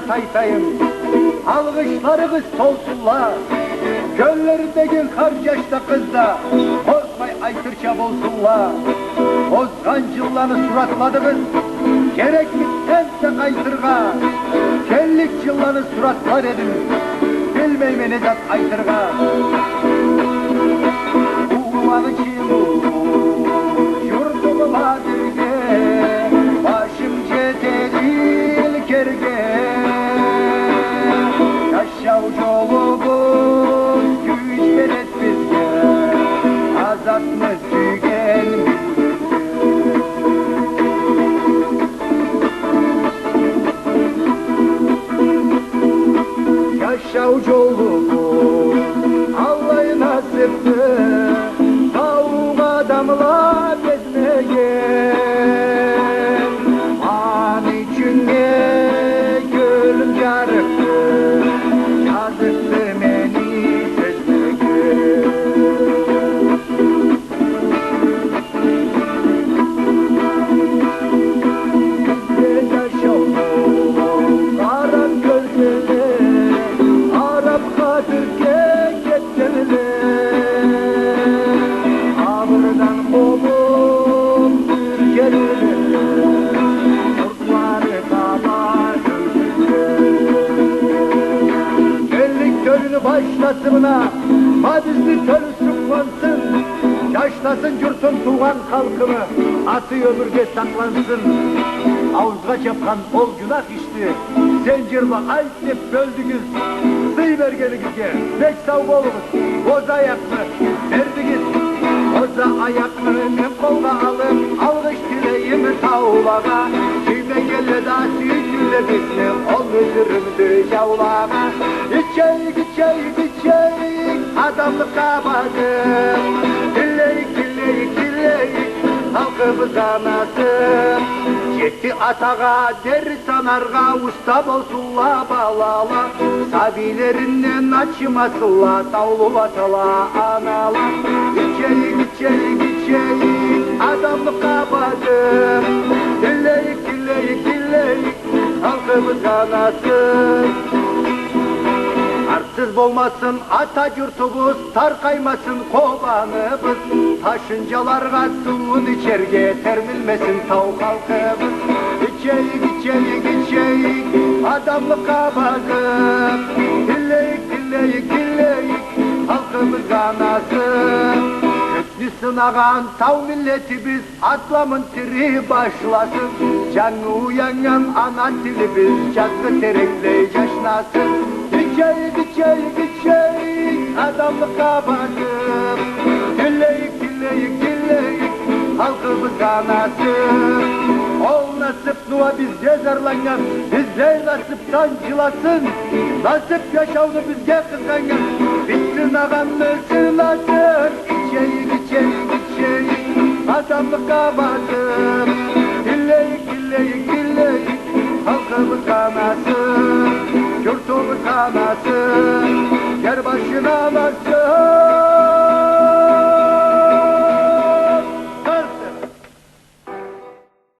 taytayım. Alkışlarınız solsunlar. Göllerindeki kar yaşta kızda korkmay aytırça bolsunlar. Bozgancıllanı suratladınız, gerek mittense kaytırga. Kellik yıllanı suratlar edin, bilmeyme nezat aytırga. Uğulanı kim yurduma dirge, başım cetelil kerge. Yaşav yolumuz güç veret bizge, azatmız tügen. Yaşav yolumuz Allah'ı nasipti, tavuk adamla bezmegen. An içinde gölüm yarıktı, yazıktı beni sezmegen. Bizde yaşav karan gözleri, Arap Kadir'e getirilir. Ağırdan kovup Türkiye'liler, kurtları kabar öldürür. Gellik törünü başlasına, madizli törü sıkmansın. Yaşlasın yurtun tuğan halkını, atı ömürge saklansın. Avuzga çapkan ol günah işti, zincirle ayt deyip böldünüz. Sıy vergenizge, pek sağ olunuz, boza ayaklı verdiniz. Boza ayaklarını kolga alıp, algış dileğimi tavlağa. Kime gelle da sütüyle bizim, ol müdürümdü şavlağa. İçeyik, içeyik, içeyik, adamlık kabadım. Dilleyik, dilleyik, dilleyik, halkımız anası. Yetti atağa, deri sanarga, usta bolsunla bağlala. Sabilerinden açmasınla, tavlu atala anala. İçeyik, içeyik, içeyik, adamlık kabadım. Dilleyik, dilleyik, dilleyik, halkımız anası. Arsız bolmasın Atatürk'ümüz, tar kaymasın kovanımız. Taşıncalarga suyun içerge, termilmesin tavuk halkımız. İçeyik, içeyik, içeyik, adamlık kabadım. Dilleyik, dilleyik, dilleyik, halkımız anası. Kötü sınağan tav milletimiz, atlamın tiri başlasın. Canı uyangan ana dilimiz, çatkı terekle yaşlasın. İçeyik, içeyik, içeyik, adamlık kabadım. Dilleyik, dilleyik, dilleyik, halkımız anası. Ol nasip nuva bizge zarlangan, bizge nasip sancılasın. Nasip yaşavını bizge kızgangan, bitsin ağamı sığlasın. İçeyik, içeyik, içeyik, adamlık kabadım. Dilleyik, dilleyik, dilleyik, halkımız anası. Yurtumuz anası, yer başına anası.